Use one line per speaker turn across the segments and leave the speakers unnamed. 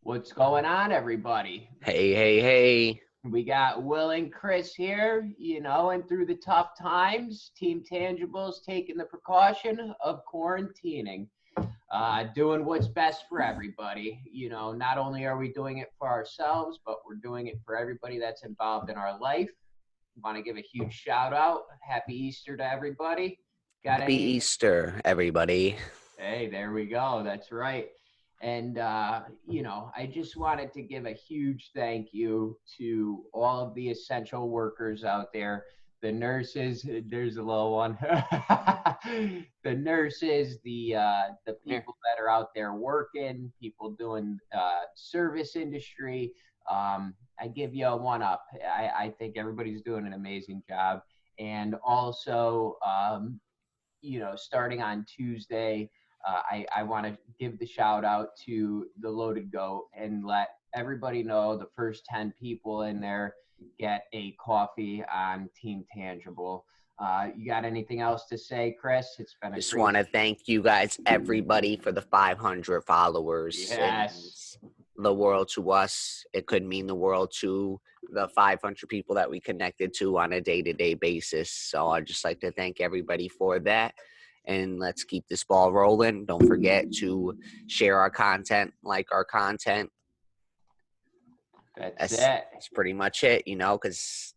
What's going on, everybody?
Hey, hey, hey.
We got Will and Chris here, and through the tough times, Team Tangible's taking the precaution of quarantining, doing what's best for everybody. Not only are we doing it for ourselves, but we're doing it for everybody that's involved in our life. Want to give a huge shout out. Happy Easter to everybody. Got
Happy
any?
Easter, everybody.
Hey, there we go. That's right. And, I just wanted to give a huge thank you to all of the essential workers out there, the nurses. There's a little one. The nurses, the
Here.
people that are out there working, people doing service industry. I give you a one up. I think everybody's doing an amazing job. And also, starting on Tuesday, I want to give the shout out to the Loaded Goat and let everybody know the first 10 people in there get a coffee on Team Tangible. You got anything else to say, Chris? It's been a
Just
crazy.
want to thank you guys, everybody, for the 500 followers.
Yes.
And the world to us. It could mean the world to the 500 people that we connected to on a day-to-day basis. So I'd just like to thank everybody for that. And let's keep this ball rolling. Don't forget to share our content, like our content.
That's
That's,
it.
that's pretty much it, because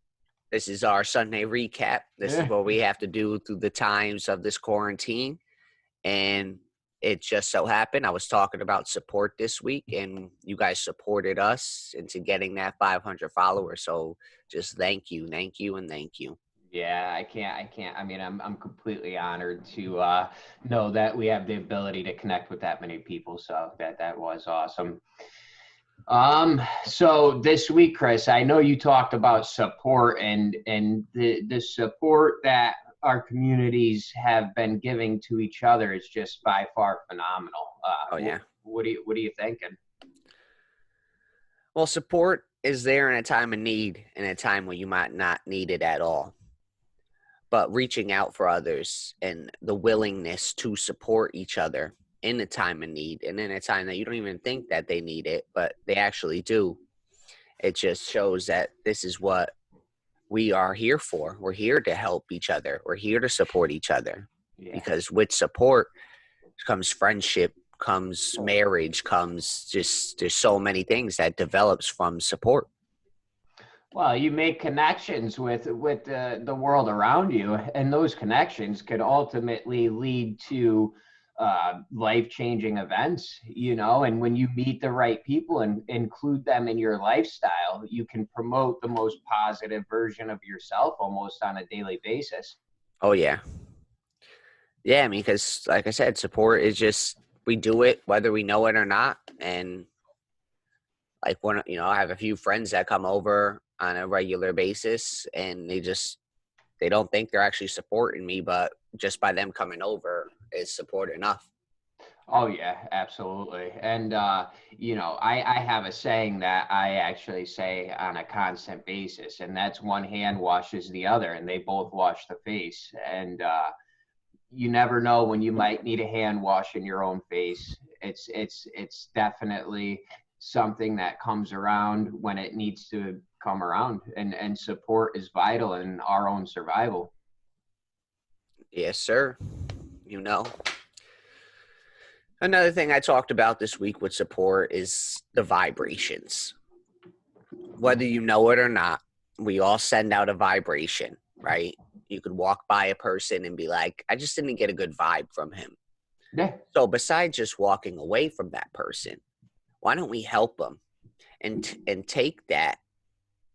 this is our Sunday recap. This is what we have to do through the times of this quarantine. And it just so happened I was talking about support this week, and you guys supported us into getting that 500 followers. So just thank you, and thank you.
Yeah, I can't. I mean, I'm completely honored to know that we have the ability to connect with that many people. So that was awesome. So this week, Chris, I know you talked about support and the support that our communities have been giving to each other is just by far phenomenal.
Oh, yeah.
What are you thinking?
Well, support is there in a time of need, in a time when you might not need it at all. But reaching out for others and the willingness to support each other in a time of need and in a time that you don't even think that they need it, but they actually do. It just shows that this is what we are here for. We're here to help each other. We're here to support each other,
Yeah.
because with support comes friendship, comes marriage, comes just there's so many things that develops from support.
Well, you make connections with the world around you, and those connections could ultimately lead to life-changing events, and when you meet the right people and include them in your lifestyle, you can promote the most positive version of yourself almost on a daily basis.
Oh, yeah. Yeah, I mean, because like I said, support is just, we do it whether we know it or not. And like when, I have a few friends that come over on a regular basis, and they don't think they're actually supporting me, but just by them coming over is support enough.
Oh yeah, absolutely. And I have a saying that I actually say on a constant basis, and that's one hand washes the other, and they both wash the face. And you never know when you might need a hand wash in your own face. It's definitely something that comes around when it needs to come around, and support is vital in our own survival.
Yes, sir. You know. Another thing I talked about this week with support is the vibrations. Whether you know it or not, we all send out a vibration, right? You could walk by a person and be like, I just didn't get a good vibe from him.
Yeah.
So besides just walking away from that person, why don't we help them and take that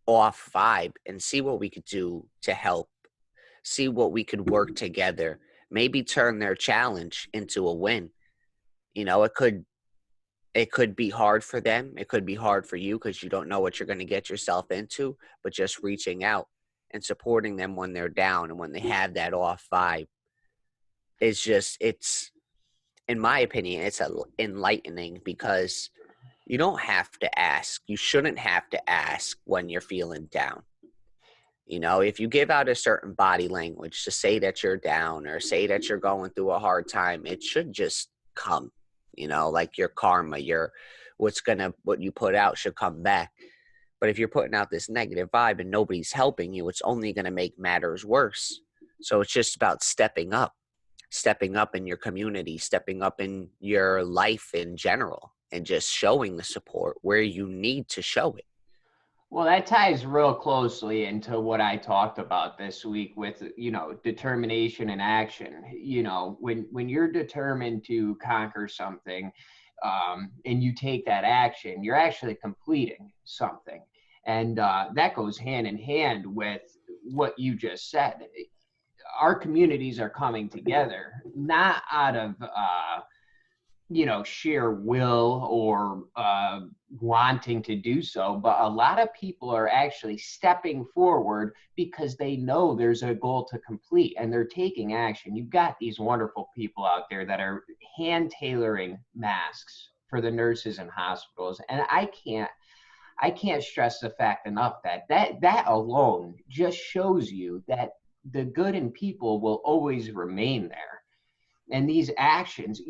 off vibe and see what we could do to help, see what we could work together, maybe turn their challenge into a win. It could be hard for them. It could be hard for you because you don't know what you're going to get yourself into, but just reaching out and supporting them when they're down and when they have that off vibe it's, in my opinion, it's enlightening, because you don't have to ask. You shouldn't have to ask when you're feeling down. If you give out a certain body language to say that you're down or say that you're going through a hard time, it should just come, like your karma, what you put out should come back. But if you're putting out this negative vibe and nobody's helping you, it's only going to make matters worse. So it's just about stepping up in your community, stepping up in your life in general, and just showing the support where you need to show it.
Well, that ties real closely into what I talked about this week with, determination and action. When you're determined to conquer something, and you take that action, you're actually completing something. And that goes hand in hand with what you just said. Our communities are coming together, not out of, sheer will or wanting to do so, but a lot of people are actually stepping forward because they know there's a goal to complete and they're taking action. You've got these wonderful people out there that are hand tailoring masks for the nurses and hospitals, and I can't stress the fact enough that alone just shows you that the good in people will always remain there. And these actions,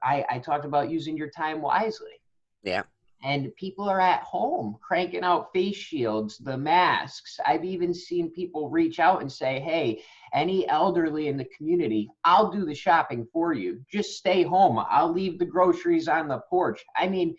I talked about using your time wisely.
Yeah.
And people are at home cranking out face shields, the masks. I've even seen people reach out and say, hey, any elderly in the community, I'll do the shopping for you. Just stay home. I'll leave the groceries on the porch. I mean,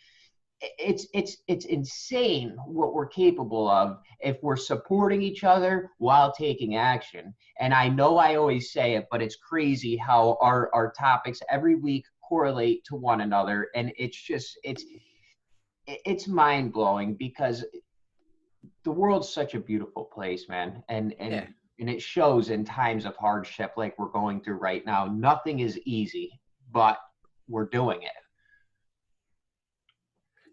it's insane what we're capable of if we're supporting each other while taking action. And I know I always say it, but it's crazy how our topics every week correlate to one another. And it's mind blowing because the world's such a beautiful place, man. And it shows in times of hardship like we're going through right now. Nothing is easy, but we're doing it.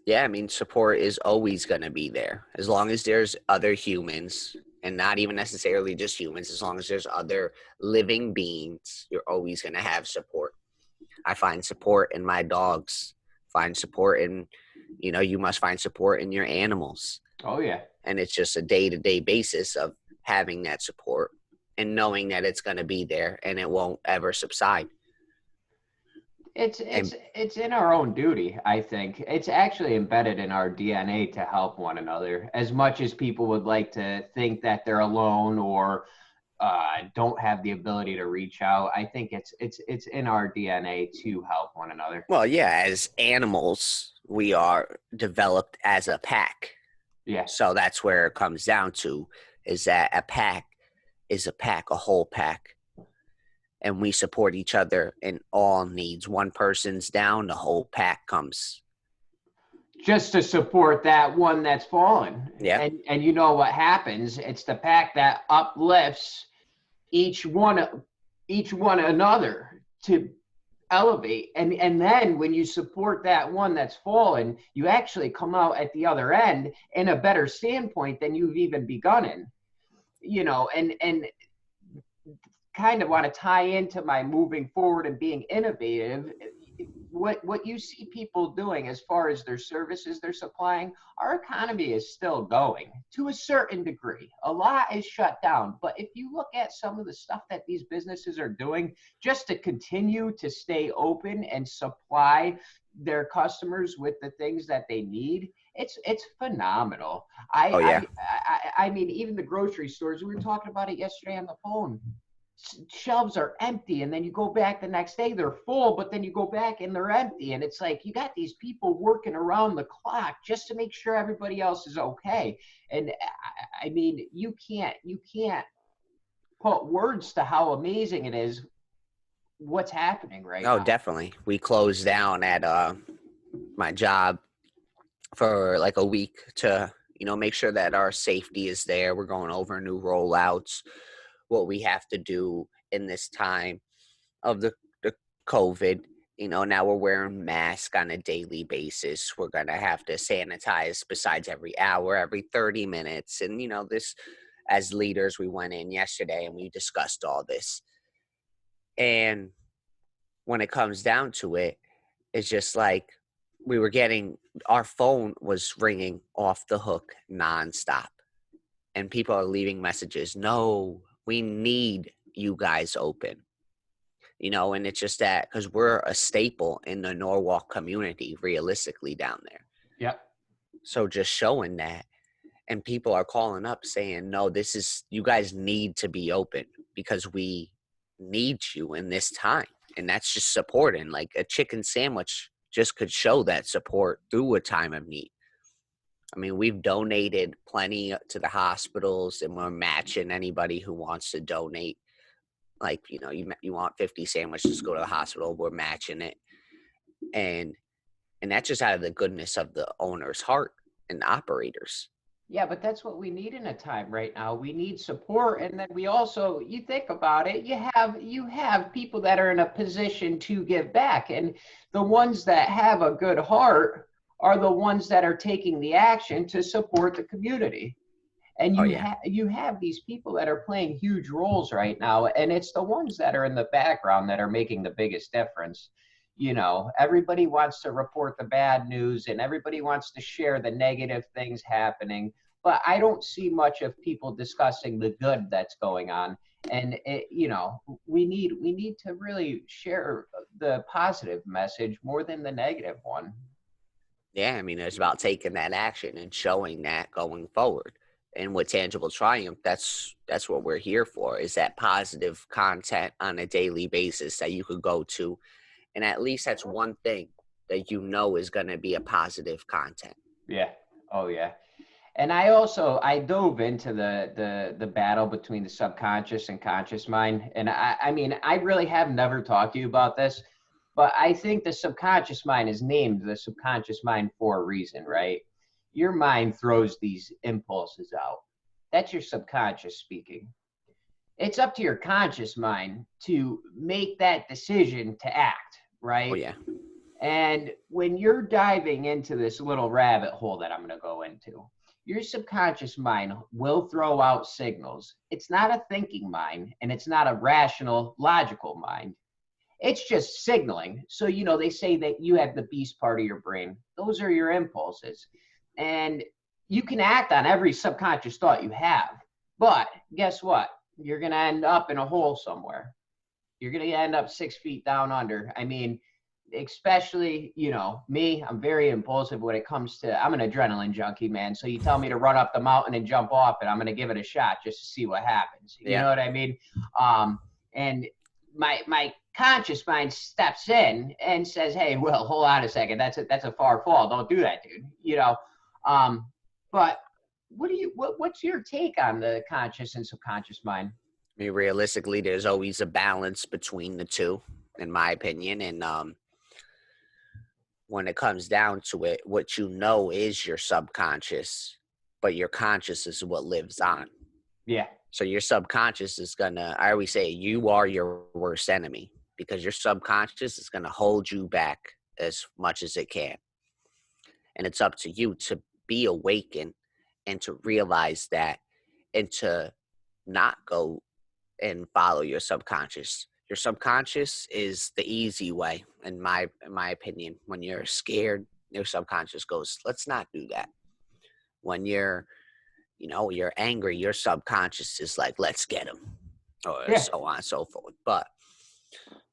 Yeah, I mean, support is always going to be there. As long as there's other humans, and not even necessarily just humans, as long as there's other living beings, you're always going to have support. I find support in my dogs, find support in, you must find support in your animals.
Oh, yeah.
And it's just a day-to-day basis of having that support and knowing that it's going to be there and it won't ever subside.
It's in our own duty, I think. It's actually embedded in our DNA to help one another. As much as people would like to think that they're alone or don't have the ability to reach out, I think it's in our DNA to help one another.
Well, yeah, as animals, we are developed as a pack.
Yeah.
So that's where it comes down to, is that a pack is a pack, a whole pack. And we support each other in all needs. One person's down, the whole pack comes.
Just to support that one that's fallen.
Yeah.
And you know what happens? It's the pack that uplifts each one another to elevate. And then when you support that one that's fallen, you actually come out at the other end in a better standpoint than you've even begun in. And kind of want to tie into my moving forward and being innovative. What you see people doing as far as their services they're supplying, our economy is still going to a certain degree. A lot is shut down, but if you look at some of the stuff that these businesses are doing just to continue to stay open and supply their customers with the things that they need, it's phenomenal. I mean, even the grocery stores, we were talking about it yesterday on the phone. Shelves are empty, and then you go back the next day, they're full, but then you go back and they're empty. And it's like you got these people working around the clock just to make sure everybody else is okay. And I mean, you can't put words to how amazing it is what's happening right now.
Oh, definitely. We closed down at my job for like a week to, make sure that our safety is there. We're going over new rollouts, what we have to do in this time of the COVID. Now we're wearing masks on a daily basis. We're going to have to sanitize besides every hour, every 30 minutes. And, this, as leaders, we went in yesterday and we discussed all this. And when it comes down to it, it's just like our phone was ringing off the hook nonstop. And people are leaving messages. No, we need you guys open, and it's just that because we're a staple in the Norwalk community, realistically down there.
Yep.
So just showing that, and people are calling up saying, no, you guys need to be open because we need you in this time. And that's just supporting. Like a chicken sandwich just could show that support through a time of need. I mean, we've donated plenty to the hospitals, and we're matching anybody who wants to donate. Like, you want 50 sandwiches to go to the hospital, we're matching it. And that's just out of the goodness of the owner's heart and the operators.
Yeah, but that's what we need in a time right now. We need support, and then we also, you think about it, you have people that are in a position to give back, and the ones that have a good heart are the ones that are taking the action to support the community. And
Oh, yeah.
you have these people that are playing huge roles right now, and it's the ones that are in the background that are making the biggest difference. Everybody wants to report the bad news, and everybody wants to share the negative things happening, but I don't see much of people discussing the good that's going on. And we need to really share the positive message more than the negative one.
Yeah, I mean, it's about taking that action and showing that going forward. And with Tangible Triumph, that's what we're here for, is that positive content on a daily basis that you could go to. And at least that's one thing that is going to be a positive content.
Yeah. Oh yeah. And I dove into the battle between the subconscious and conscious mind. And I mean, I really have never talked to you about this, but I think the subconscious mind is named the subconscious mind for a reason, right? Your mind throws these impulses out. That's your subconscious speaking. It's up to your conscious mind to make that decision to act,
Oh,
right?
yeah.
And when you're diving into this little rabbit hole that I'm going to go into, your subconscious mind will throw out signals. It's not a thinking mind, and it's not a rational, logical mind. It's just signaling. So, they say that you have the beast part of your brain. Those are your impulses. And you can act on every subconscious thought you have. But guess what? You're going to end up in a hole somewhere. You're going to end up 6 feet down under. I mean, especially, me, I'm very impulsive when it comes to, I'm an adrenaline junkie, man. So you tell me to run up the mountain and jump off it, I'm going to give it a shot just to see what happens. You
Yeah.
know what I mean? And my conscious mind steps in and says, hey, well, hold on a second. That's a far fall. Don't do that, dude. But what's your take on the conscious and subconscious mind?
I mean, realistically, there's always a balance between the two, in my opinion. And when it comes down to it, what is your subconscious, but your conscious is what lives on.
Yeah.
So your subconscious is I always say, you are your worst enemy, because your subconscious is going to hold you back as much as it can. And it's up to you to be awakened and to realize that, and to not go and follow your subconscious. Your subconscious is the easy way, in my opinion. When you're scared, your subconscious goes, let's not do that. When you're angry, your subconscious is like, let's get him, or
Yeah.
so on and so forth. But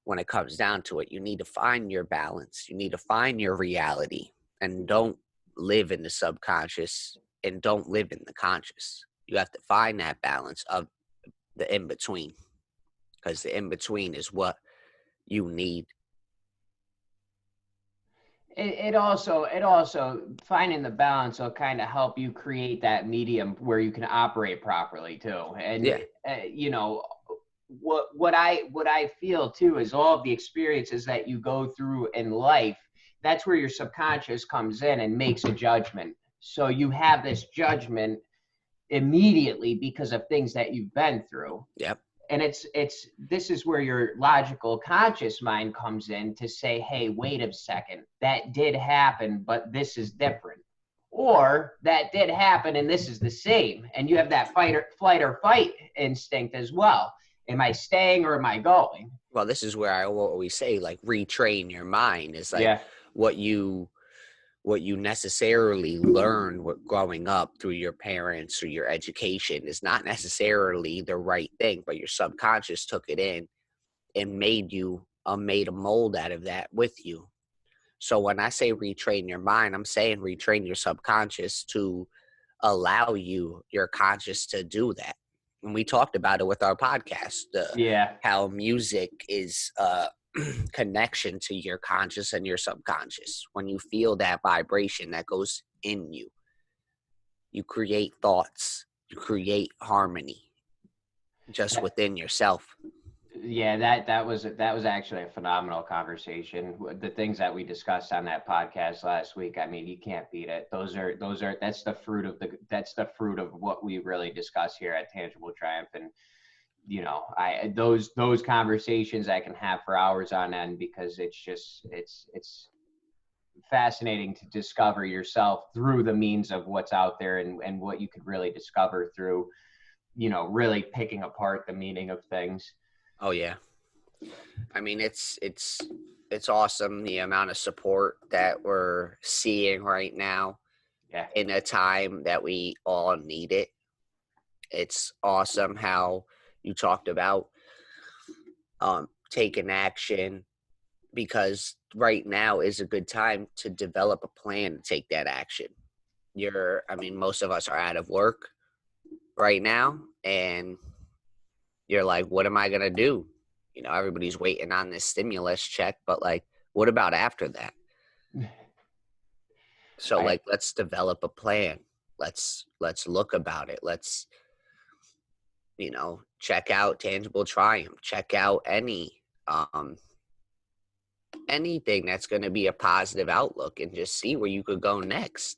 when it comes down to it, you need to find your balance. You need to find your reality, and don't live in the subconscious and don't live in the conscious. You have to find that balance of the in-between, because the in-between is what you need.
It also finding the balance will kind of help you create that medium where you can operate properly too. And
Yeah.
What I feel too is all of the experiences that you go through in life. That's where your subconscious comes in and makes a judgment. So you have this judgment immediately because of things that you've been through.
Yep.
And this is where your logical conscious mind comes in to say, hey, wait a second, that did happen, but this is different. Or that did happen and this is the same. And you have that flight or fight instinct as well. Am I staying or am I going?
Well, this is where I always say, like, retrain your mind. Is like,
Yeah.
what you necessarily learn growing up through your parents or your education is not necessarily the right thing, but your subconscious took it in and made a mold out of that with you. So when I say retrain your mind, I'm saying retrain your subconscious to allow your conscious to do that. And we talked about it with our podcast,
Yeah.
how music is a connection to your conscious and your subconscious. When you feel that vibration that goes in you, you create thoughts, you create harmony just within yourself.
Yeah, that was actually a phenomenal conversation. The things that we discussed on that podcast last week, I mean, you can't beat it. Those are that's the fruit of what we really discuss here at Tangible Triumph. And I those conversations I can have for hours on end, because it's fascinating to discover yourself through the means of what's out there, and what you could really discover through, really picking apart the meaning of things.
Oh yeah. I mean, it's awesome the amount of support that we're seeing right now
Yeah.
in a time that we all need it. It's awesome how you talked about taking action, because right now is a good time to develop a plan to take that action. I mean, most of us are out of work right now, and you're like, what am I going to do? Everybody's waiting on this stimulus check, but like, what about after that? So
I
like, let's develop a plan. Let's look about it. Let's, check out Tangible Triumph, check out anything that's going to be a positive outlook, and just see where you could go next.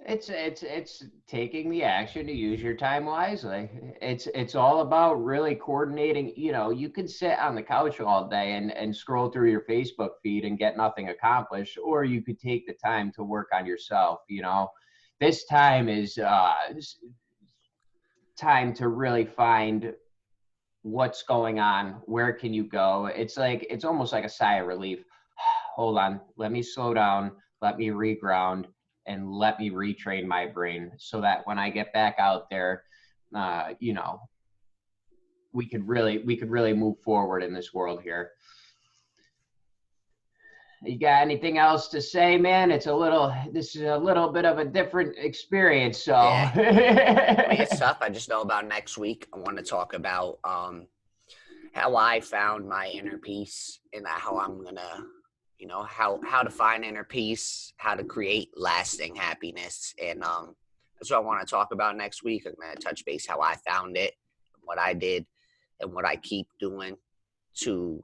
It's taking the action to use your time wisely. It's all about really coordinating. You could sit on the couch all day and scroll through your Facebook feed and get nothing accomplished, or you could take the time to work on yourself. This time is time to really find what's going on, where can you go. It's almost like a sigh of relief. Hold on, let me slow down, let me reground, and let me retrain my brain, so that when I get back out there, you know we could really move forward in this world here. You got anything else to say, man? This is a little bit of a different experience, so
Yeah. I mean, it's tough. I just know about next week. I want to talk about how I found my inner peace, and how I'm gonna, how to find inner peace, how to create lasting happiness, and that's what I want to talk about next week. I'm gonna touch base how I found it, what I did, and what I keep doing to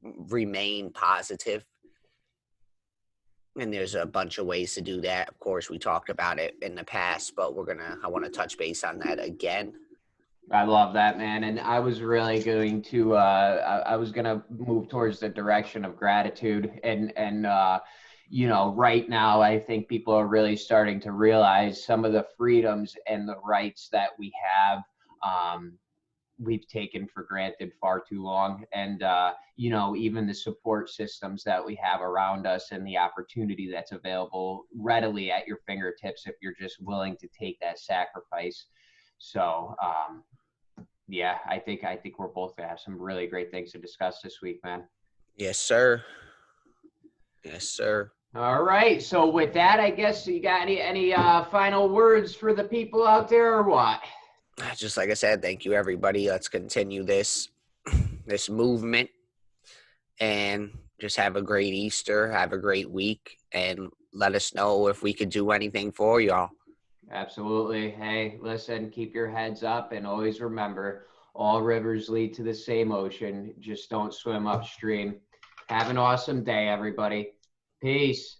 remain positive. And there's a bunch of ways to do that. Of course, we talked about it in the past, but I want to touch base on that again.
I love that, man. And I was really going to I was going to move towards the direction of gratitude, and right now I think people are really starting to realize some of the freedoms and the rights that we have. We've taken for granted far too long. And even the support systems that we have around us, and the opportunity that's available readily at your fingertips if you're just willing to take that sacrifice. So yeah, I think we're both gonna have some really great things to discuss this week, man.
Yes, sir. Yes, sir.
All right, so with that, I guess you got any final words for the people out there, or what?
Just like I said, thank you, everybody. Let's continue this movement, and just have a great Easter. Have a great week, and let us know if we could do anything for y'all.
Absolutely. Hey, listen, keep your heads up, and always remember, all rivers lead to the same ocean. Just don't swim upstream. Have an awesome day, everybody. Peace.